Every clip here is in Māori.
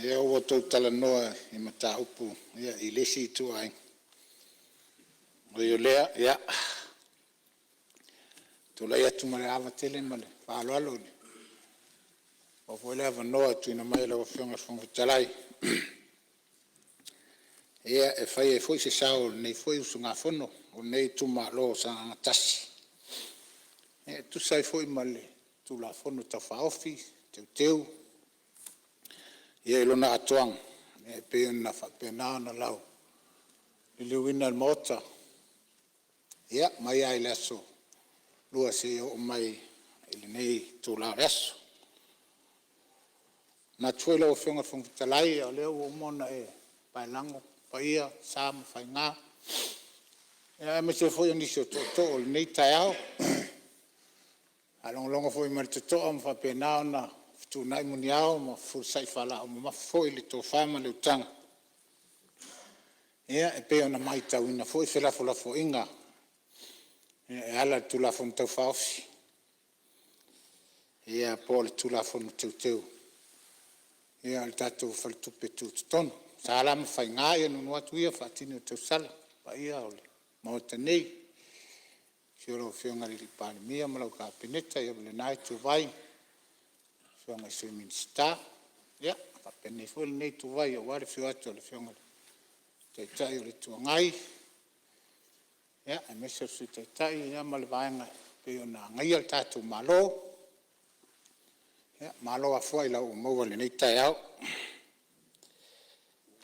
Ia o tau tala noa I mata upu ia I lesi tu ai. O yo lea ia. Tula ia tu male ava tele male whaalo alo ni. O fo lea vanoa tu ina mai lawa whionga whonga talai. Ia e whai e fwoi se sao nei fwoi usu ngā whono o nei Itumalo sa ngatasi. E tu sai fwoi male tu la whono tau whaofi, teu. Ia ilona atuang, e peon na whapena na lau. Iliwina mota. Ia, mai ai leso. Lua se o mai ili nei tu la leso. Na tuela o whionga whungtalai, o leo o mona e pailango, paia, sama, whainga. Ia, me se foi o nisi o toto o nei tai au. Alonga foi mara toto o mwhapena na tu nai muni au ma fu sai fala o ma foi le to fama le utanga. Ia e pe ona mai tau ina foi fela fola fo inga. E ala tu la fon tau faofi. Ia po le tu la fon teu. Ia al tatu fal tupe tu ton. Sala ma fai nga ia no atu ia fa tino teu sala. Pa ia ole. Ma o tenei. Fioro fionga li pa mia ma lau ka peneta ia le nai tu vai. Fiona i sui minsta. Ia, ka pene fo le nei tu vai o wale fio atu le fiona. Tai o le tua ngai. Ia, e mesa sui tai ia ma le vaenga. Pe o na ngai al tatu malo. Ia, malo a fua i lau o maua le nei tai au.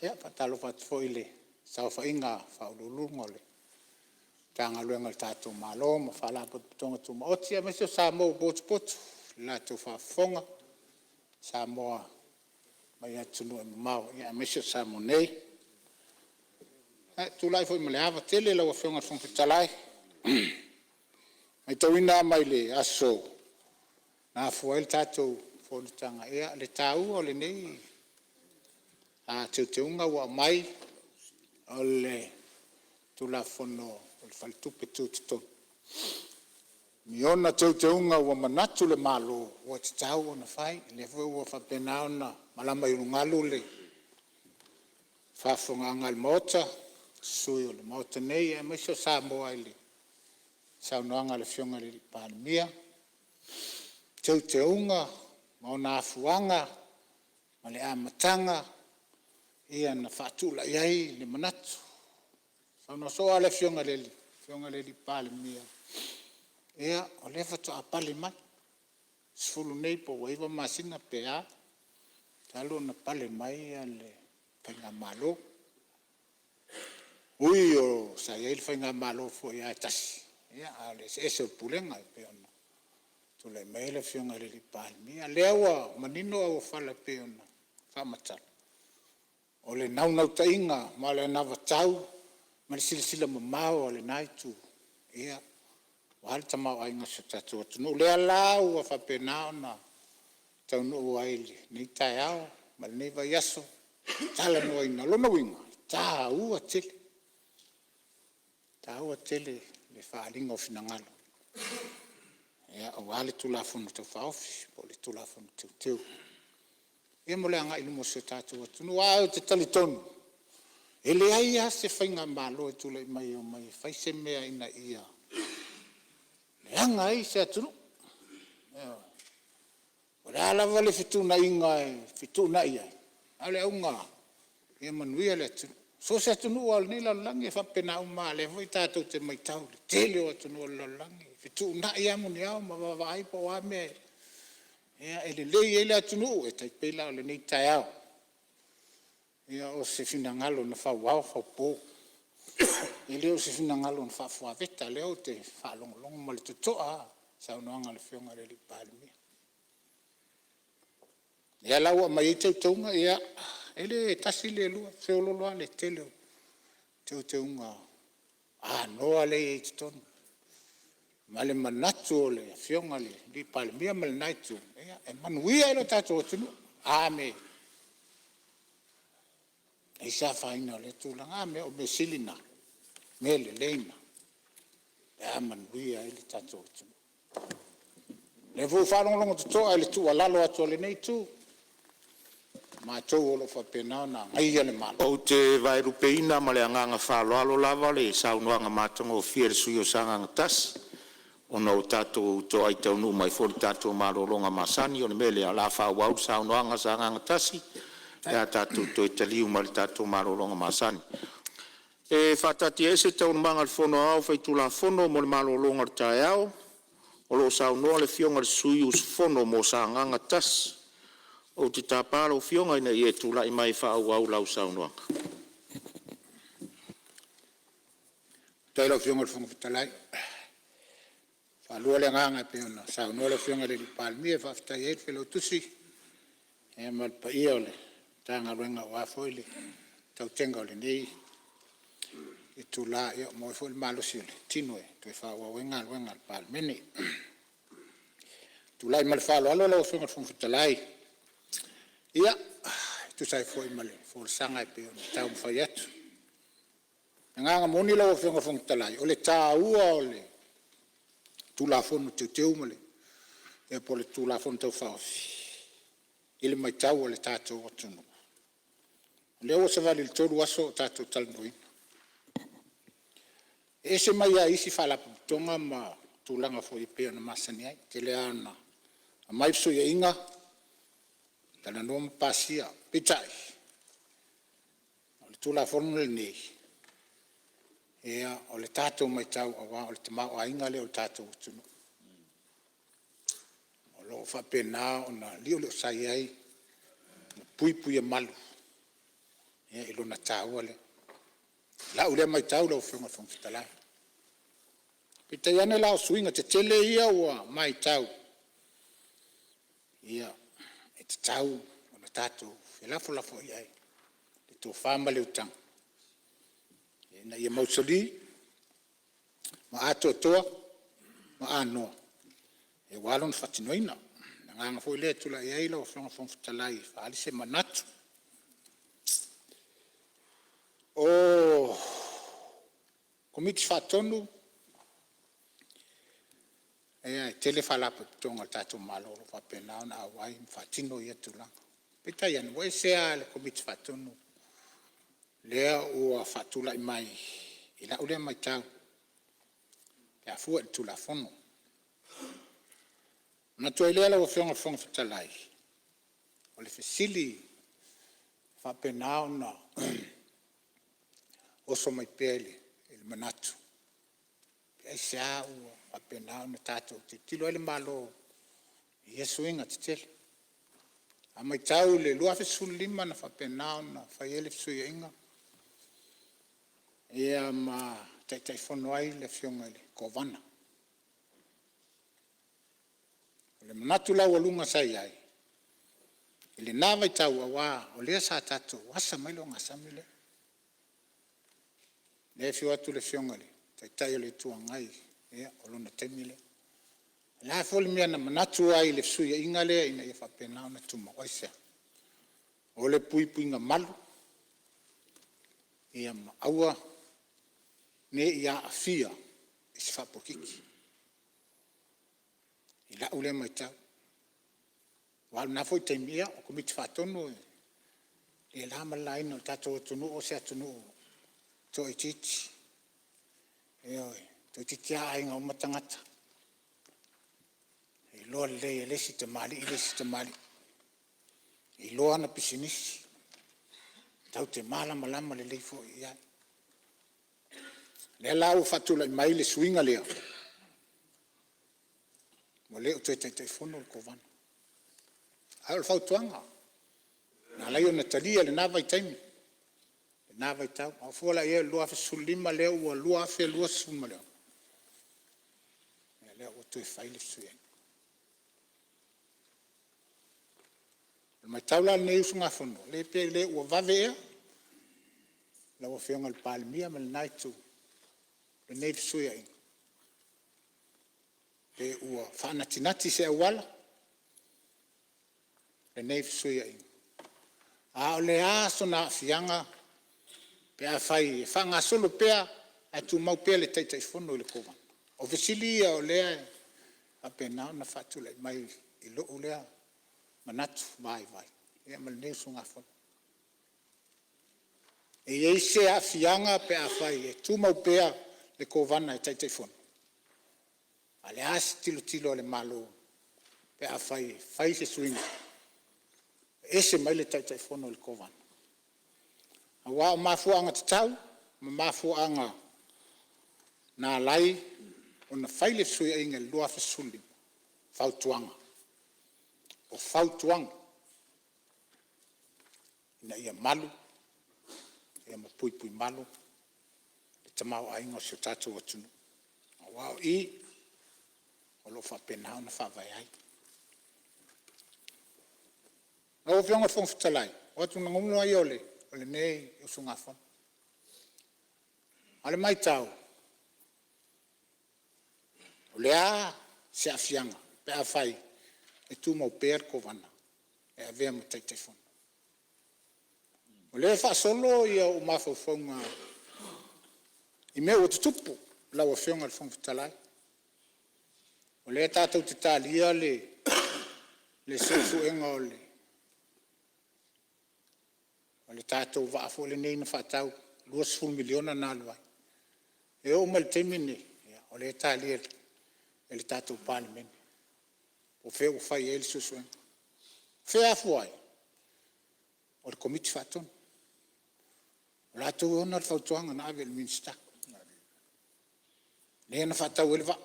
Ia, patalo pat fo i le. Sao fa inga fa ululunga le. Tanga luenga le tatu malo. Ma fa la tonga tu maoti. Ia, mesa sa mo botu. La tu fa fonga. Samoa mai atunu mau ia mesio samo nei tu lai foi male ava tele la wafenga fon fitalai mai tawina mai le aso na fuel tato fo tanga ia le tau o le nei a teunga wa mai o le tu la fono o fal tupe tuto Miona teunga wa manatu le malo wa tau na fai le foi wa fa penaona malama i ngalu le fa fonga ngal mota sui le mota nei e meso sa mo ai sa no ngal fionga le palmia teunga mo na fuanga male amatanga ia na fatula iai le manatu sa no so ale fionga le palmia Ia, o lefa to apale mai. Sfulu nei po waiva masina pea. Talo na pale mai ale whainga malo. Ui o sa iail whainga malo fo ia tasi. Ia, ale se ese o pulenga peona. Tule meile fionga li palmia. Leawa manino au fala peona. Whamatal. O le nau tainga, ma le navatau. Ma le sila mamao le naitu. Ia. Wahal tamau ai ngasa tatu atunu. Lea lau a whapenao na taunu aili. Nei tai au, mal nei vai aso. Tala no aina lona winga. Tā ua tele. Tā ua tele le whaalinga o finangalo. Ea o wale tulafono tau whaofi. Po le tulafono teu. Ia mo le anga ilu mo se tatu atunu. Wao te talitonu. E le ai a se whainga malo e tula i mai o mai. Whaise mea ina ia. Anga ai se atunu. Ora lava le fituna inga e fituna ia. Ale unga. Ia manuia le atunu. So se atunu al ni la langi fa pena uma le voi tatou te mai tau. Tele o atunu la langi. Fituna ia muni au ma vai po wa me. Ia ele le atunu e tai pela le nei tai au. Ia o se finangalo na fa wao fa po. Ele o se finangalo na fa fua veta leo te fa long mal te toa sa no ngale fionga le palmi. Ia lawa mai te tonga ia ele tasi le lu se lo lo le tele te tonga no ale te ton male manatu le fionga le di palmi mal naitu ia e manuia lo tato tunu me isa faina le tulanga me o besilina mele leina man wia ile tato le vo fa long to ile tu ala lo ato le nei tu mātou o lo whapena na ngai ale malo. O te vai rupeina ma le anganga whaloalo lava le saunoanga matonga o fia le sui o sanga tasi. O no tātou to ai tau nu mai fori tātou marolonga masani o le mele a la whawau saunoanga sanga tasi. Ea tātou to italiu ma le tātou marolonga masani. E whatati ese tau manga le whono au whaitu la whono mo le marolonga le tae au. O lo saunoa le fionga le sui us whono mo sanga tasi. O te tāparo fionga ina i e tula i mai whaau au lau saunoanga. Tai lau fionga le whonga pitalai. Whalua le nganga pe ona. Saunoa le fionga le palmi e whaftai e whilo tusi. E malpa ia ole. Tanga ruenga o afoile. Tau tenga ole nei. I tula ia mo e fo le malosi ole. Tino e. Toi whaua wenga le palmeni. Tula i mal whalo alo lau fionga le whonga pitalai. Ia, tu sai foi male, foi sanga pe o tau fai atu. Nganga moni lo fenga fong talai, o le taua o le tula fonu teu male. E po le tula fonu tau fao. Ile mai tau o le tatou o tunu. Le o se vale il toru aso tatou talnoina. E se mai a isi fala tonga ma tulanga foi pe na masani ai, te le ana. A mai so ia inga tala nom pasia pitai o le tula forno le nei ea o le tatou mai tau awa o le tamau ainga le o le tatou tunu o lo whapena o na lio leo sai ai na pui malu ea ilo na tau ale la ule mai tau lau whionga whongfitalai pitai ane lao suinga te tele ia ua mai tau ia te tau o na tātou whelafo i ai. Le tō whāma leo tang. Na ia mausali, ma ato toa, ma anoa. E walon whatinoina. Na nganga fo i lea tula i aila o whonga whongfitalai. Whaali se manatu. O komiti whatonu, e tele whalapo tonga tātou maloro whapena na awai whatino ia tulanga. Peta ian, wai sea le komiti whatonu. Lea ua whatula i mai. Ila ulea mai tau. Pea fua i tula fono. Na tua ilea la wafionga whonga whatalai. O le fesili whapena na oso mai pele il manatu. Pea sea ua apena na tātou te tilo ele malo Yesu inga te tele. A mai tau le lua fesulima na whapena na whai ele fesuia inga. Ea ma tai whono ai le fionga ele kovana. Le manatu lau alunga sai ai. Ele nāwai tau awa o lea sa tātou wasa mailo ngasami le. Le fio atu le fionga le. Tai o le tuangai. Ia, o lona temile. La foli mea na manatu ai le suia inga lea ina ia whapena o na tuma waisea. O le pui nga malu. Ia ma aua ne ia afia i se whapokiki. I la ule mai tau. Walu na foi taimia o komiti whatonu le lama laina o tatou tunu o se atunu to i titi. Eoi. Toi titia ai ngau matangata. I loa le lesi te mali. I loa na pisinisi. Tau te malama le leifo i ai. Le lau fatula i mai le suinga lea. Mo leo toi fono le kovana. Ai o fautuanga. Na lai o Natalia le nava i taimi. Le nava i tau. Au fuala ia lua fe sulima leo ua lua fe lua suma leo. Lea o tui whaile suia. Mai taula nei usunga fono. Le pe le ua vavea. La ua whionga le palimia ma le naitu. Le nei suia inga. Le ua whanatinati se awala. Le nei suia inga. A o le aso na fianga. Pea whai. Whanga solo pea. A tu mau pea le taitai fono i le kovana. O vesilia o lea a pena na fatula mai i lo lea manatu vai. ia ma lenei usugafona e iai se a'afiaga pe a'afai e tumau pea le kovana e taʻitaʻifona a le a se tilotilo a le malo pe a'afai fai se suiga ese mai le taʻitaʻifona o le kovana auā o mafuaaga tatau ma mafuaaga na alai ona fai le fesuiaʻiga le 2 fautuaga o fautuaga ina ia malu ia ma puipui malu le tamaoaiga o sio tatou atunu auā o i o loo faapena ona faavaeai lau afioga le fogafetalai o atu nagaulo ai o lenei usugafona a le maitau o le a se a'afiaga pe a'afai e tumau pea le kovana e avea ma taʻitaʻifona o le fa'asolo ia o mafaufauga i mea ua tutupu lau afioga le fogafetalai o le tatou te talia le suʻesuʻega o le tatou va'a foʻi lenei na fa'atau 20 miliona na alu ai e o ma le taimi nei o le talia e le tatou palemene o fea ua fai ai le suʻesuʻega fea afu ai o le komiti fa'atonu o latou ona le fautuaga na ave le minista lea na fa'atau ai le va'a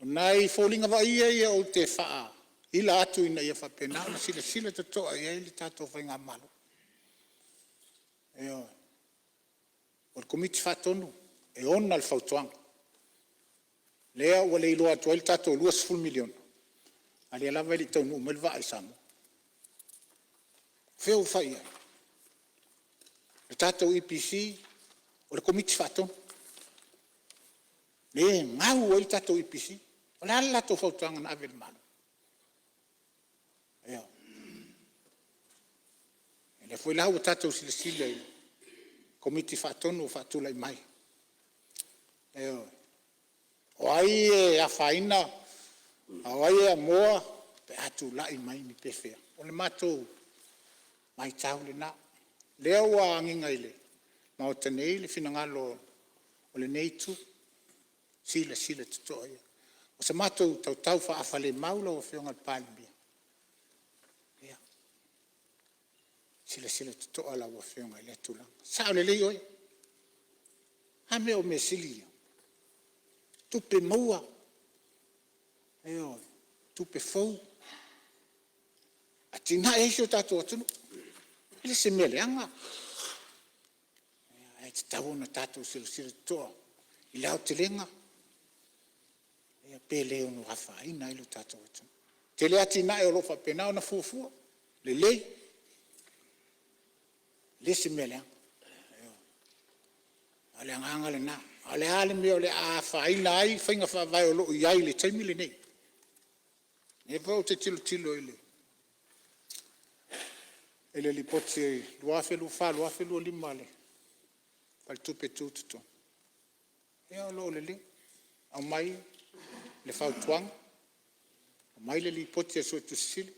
onai foliga va'ia ia ou te fa'a ila atu ina ia fa'apena ona silasila toto'a i ai le tatou faiga malo ea o le komiti fa'atonu e ona le fautuaga lea ua le iloa atu ai le tatou 20 miliona a lea lava i le itaunuu mai le va'a i Samoa fea ua fai ai le tatou EPC o le komiti fa'atonu le ngau ai le tatou EPC o le ala latou fautuaga na ave le malo ea e le foi lau ua tatou silasila i komiti fa'atonu o fa'atulai mai ea o ai e afaina o ai e amoa pe atula'i mai ni pefea o le matou maitau lenā lea ua agiga i le maotanei le finagalo o lenei tu silasila toto'a ia o se matou tautau fa'afa le mau lau afioga le palemia ia silasila toto'a lau afioga i le atulaga sa o lelei oe a mea o mesili ia tupe maua e oe tupe fou atina'e ai sio tatou atunu i le se mea leaga e tatau ona tatou silasila toto'a i le aotelega ia pele ona afāina ai lo tatou atunu te lea tina'e o loo fa'apena ona fuafua lelei le se mea leaga a le agaga lenā a le a le mea o le afāina ai faiga fa'avae o lo'o i ai le taimi lenei e fa o te tilotilo i le lipoti ai 2.4.5 le faltupe tututonu ia o lo'o lelei au mai le fautuaga o mai le lipoti e so'etusisili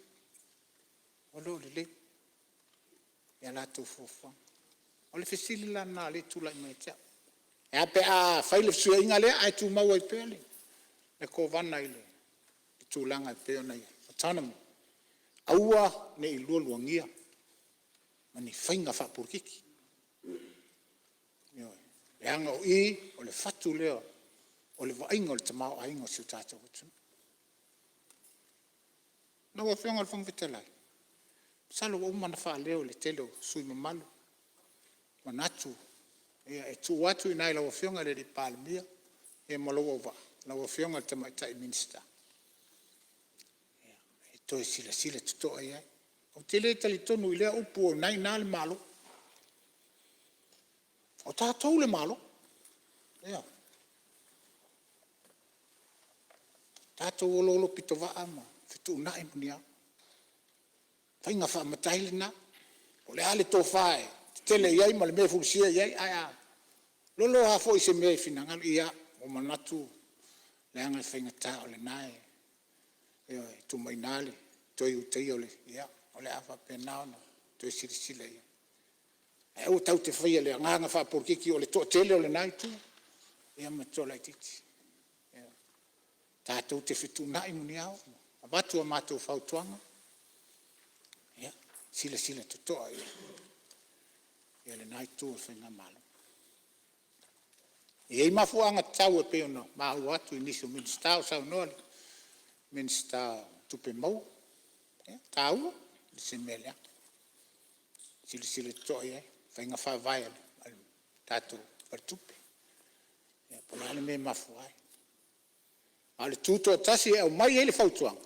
o lo'o lelei ia latou fuafuaga o le fesili lana le tula'i mai te'u e ape a fai le fesuiaʻiga lea ae tumau ai pea le kovana i le tulaga e pea ona ia autonomy aua ne'i lualuagia ma ni faiga fa'apolokiki ioe le aga o i o le fatu lea o le va'aiga o le tamao'aiga o sio tatou atunu lau afioga le fogafetalai salo ua uma na fa'aleo i le tele o sui mamalu manatu ia e tu'u atu ina ai lau afioga le palemia e malou auva'a lau afioga le tamaita'i minista ia e toe silasila toto'a i ai o te lē talitonu i lea upu o nai na le malo o tatou le malo ia tatou oloolo pitova'a ma fetu'una'i munia faiga fa'amatai lenā o le a le tofā e tele i ai ma le mea fulusia i ai ae a loloa fo'i se mea i finagalo ia o manatu le aga le faigatā o lenā e tumaina le toi utei ole ia ole afa pena ona toi silisila ia e o tau te whaia le nganga wha porkiki ole to tele ole nai tu ia matola titi tātou te whitu nai muni au a watu a mātou whautuanga ia sila tutoa ia le nai tu o whainga malo ia i mafuanga tau e peona mahu atu inisu minsta o sau noa minsta tupe mau tau se melia sila tutoa ia whainga whawai al tātou partupe ia polane me mafuai ale tuto tasi e o mai ele fautuanga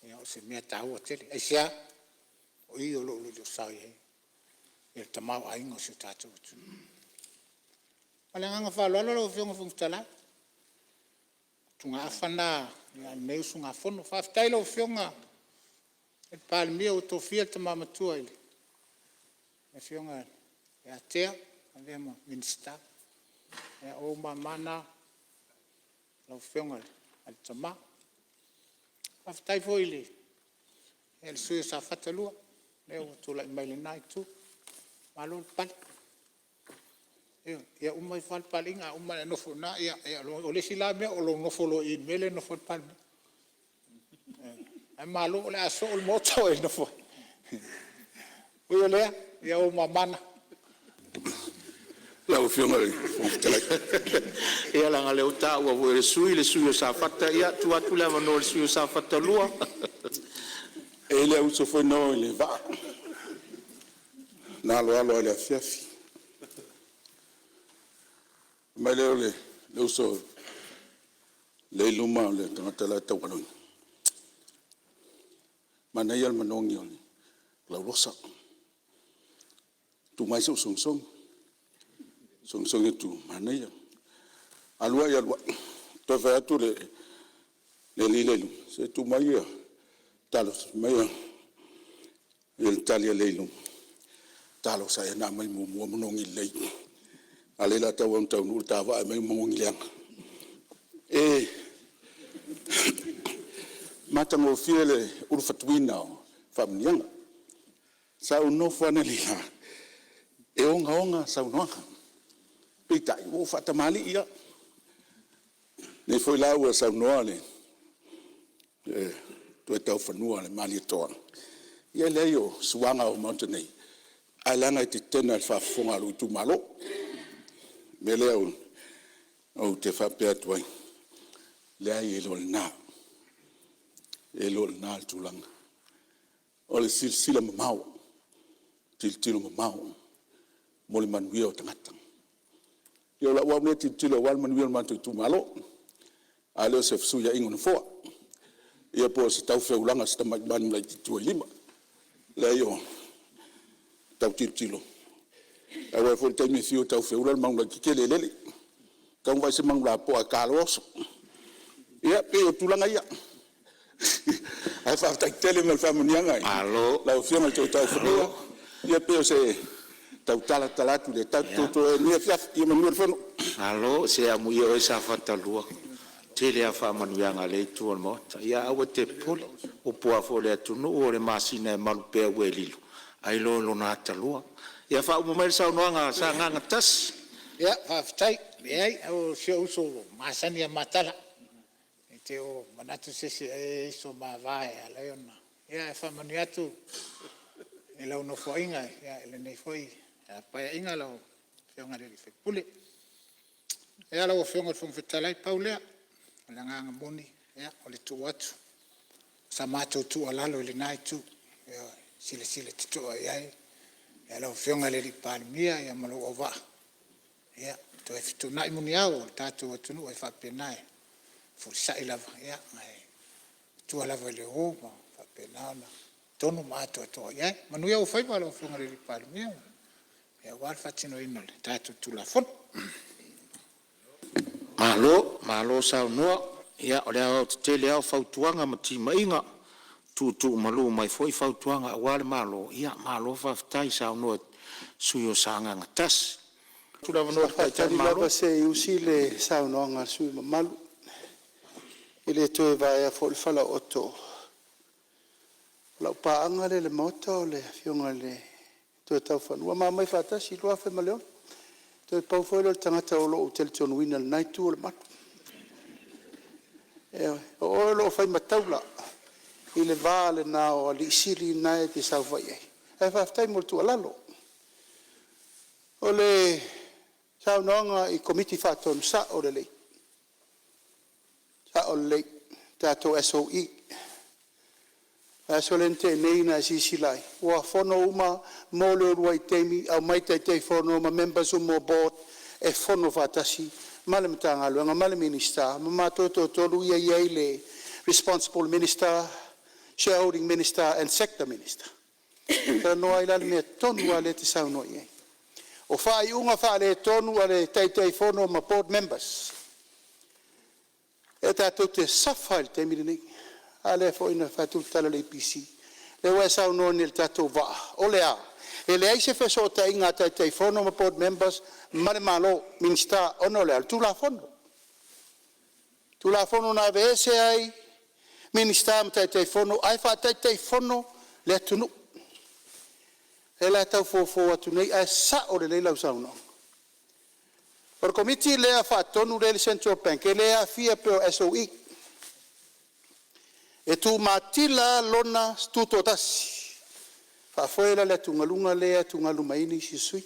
ia o se mea tau o tele ai sia o i o lo sau ia e tamau ainga o se tātou atu ale nganga whalolo lo fionga fungtala tunga afana ia neusu ngā fono whaftailo fionga e Parliamentary o tofia tamamatua ile e fionga e atea a vema minsta e o mamana lau fionga al tama whaftai fo ile e le suyo sa fatalua leo tula i maile nai tu malo pali ia umai fal palinga umai nofo na ia o le sila mea o lo nofo lo i mele nofo pali ai malo le aso o moto e nofo uyo lea ia o mamana Loau fionga ia langa leo ta ua le suyo sa fata ia tu atu lava no le suyo sa fata lua e le uso foi no le va na lo le fiafi mai le uso le luma le tangata la tawalon mana ia manongi oli la rosa tu mai song itu mana ia alua ia to fa tu le lilelu se tu mai ia talos mai il talia lelu talos saya na mai mo monongi lei ale la tawon taw nu tava mai monongi liang e mata mo fiele urfatwina famnianga sa no fana lila e onga sa no pita o fata mali ia ne foi lá o sa no ale tu tau fanua le mali toa ia leo suanga o mountain alanga te tena fa fonga lu Itumalo me leo o te fa peatwai le ai elol na tulanga o le silsila mamau tiltilo mamau mo le manuia o tangata yo la wa me tiltilo wal manuia ma Itumalo ale se fuya ingon fo ia po se tau feulanga sta ban la tu lima le yo tau tiltilo awa fo te mi fiu tau feulanga mang la kikelele tau vai se mang la po a kalos ia pe o tulanga ia ai fa ta tele me fa monianga alo la fiona tau feulanga ia pe o se tau tala tu le tau to ni fiaf ia manuel fono alo se amu ia o sa fatalua tele a fa manuanga le tu mo ia awa te pole o po fo le tu no o le masina malu pe welilo ai lo na talua ia fa mo mai sa noanga sa nganga tas ia whaftai ai o sio uso masani a matala te o manatu sesi e so mavai a leona ia fa maniatu e lau no foinga ia ele nei foi pa inga lau fionga le fe pule ia lau fionga fong fetalai paulea la nganga moni ia o le tu atu sa mato tu alalo le nai tu ia sile tu ia ia lau fionga le Parliamentary ia malo ova ia to e fitu nai muni au tatu atu no e fa penai fu sa ilava ia tu alava le o fa penana tonu mato to ia manu ia o fai malo fionga le Parliamentary ia wal fatino inole tatu tu la fon malo sa no ia o le tele au fautuanga mati mainga tu malu mai foi fautuanga wal malo ia malo fa tai sa no suyo sanga ngatas tu la no pa tali lava se usile sa no nga su malu ile to va ya fol fala otto Lau paanga le mota o le fionga le to tau whanua. Maa mai whatasi loa whe maleo. To pau whaelo le tangata o lo tel tonu wina le naitu o le matu. O lo whai mataula. I le vale na o li siri nai te sau whai ei. Hei whaftai mo tu alalo. O le sau noanga I komiti whatonu sa o le lei. Sa o le lei. Tato SOE. Solente nei na sisilai. Wa fono uma mo le ruai temi au mai te fono ma members o mo board e fono fatasi male mtanga luanga male minister ma toto tolu ia le responsible minister, shareholding minister and sector minister. Ta no ai la me tonu ale te sau no ia. O fai unga fa le tonu ale te fono ma board members. E tato te safal te mi ale fo ina fatu tala le PC le wa sa no ni tato va o le a e le ai se fe so ta inga te fono ma board members male malo minister ono le tu la fono na vese ai minister te fono ai fa te fono le tunu e la tau fo atu nei a sa o le la sa no por committee le a fa tonu le central bank le a fia per SOE e tu matila lona stuto tasi. Fa fuera le tungalunga lea tungalumaini si sui.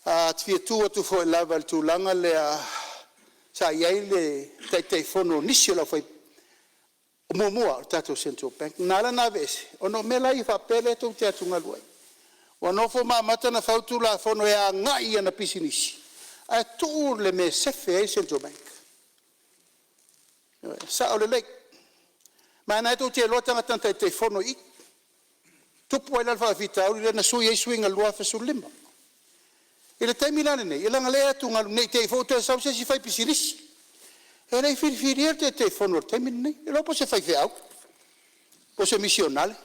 Tia tu atu fo lava tu langa lea sa iai le te fono nisi la fai mua tato central bank. Nala na vese. Ono mela I fa pele tu tia tungaluai. Wano fo mata na fautu la fono e a ngai ana pisinisi. A tu le me sefe central bank. Sa o le lei. Ma na tu te lota ngata te fono I. Tupu ai lalfa vitau le na sui ai swinga lua fa sulima. Ile te milane nei, ile ngale tu ngalu nei te foto sa se si fai pisiris. E nei fir te fono te min nei, lo po se fai fe au. Po se missionale.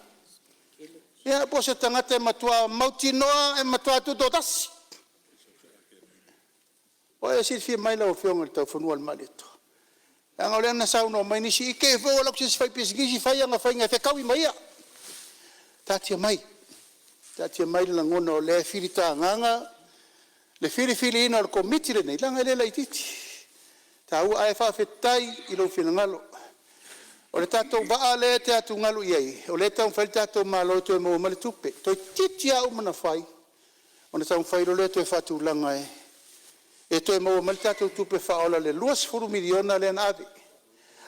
Ya po se tangata matua mautinoa e matua tu dotas. O e si fi mai la o fionga te fono al malito. Ang ole na sa uno mai ni si ke fo la si fai pisigi fai nga fai nga fe kawi mai ya. Tatia mai la ngono le firita nganga le fili ina al committee le nei langa le laititi. Ta u ai fa fetai I lo finangalo. O le tato ba ale te atu ngalu iei. O le tau fai tato malo to mo male tupe. To titia u mana fai. O le tau fai lo le to fatu langa e to mo mal tato tupe fa ola le luas furu miliona le nave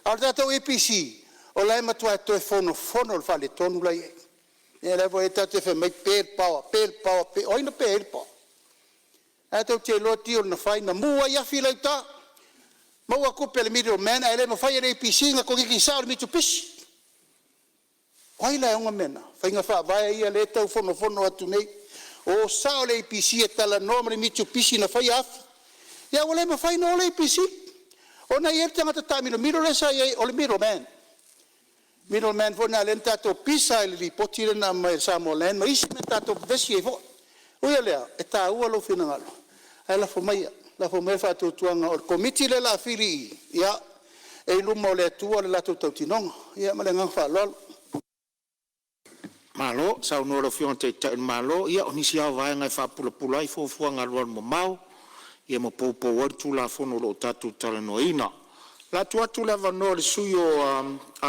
al tato EPC o la matua to fono le fa le tonu la e la vo tato fe mai per power o ina per power ato te lo tio na fai na mua ia fila ta mo ko pe le middleman ele no fai le EPC nga ko ki sa mi tu pis ai la nga mena fai nga fa vai ia le tau fono atu nei o sa le EPC e tala nombre mi tu pis na fai af ya wala ma fai no le PC ona yer tanga ta miro le sa ye o le middleman fo na lenta to pisa le potire na mai sa molen ma isi meta to vesi fo o le e ta u lo fina ngalo ala fo mai fa to tuanga o committee le la fili ya e lu mo le tu le la to tinong ya ma le ngang fa lo Malo sa no lo fionte malo ia onisia vai ngai fa pula ai fo fuanga lo mo mau ia mo popo watu la fono lo tatu tala no ina la tu atu la va no le suyo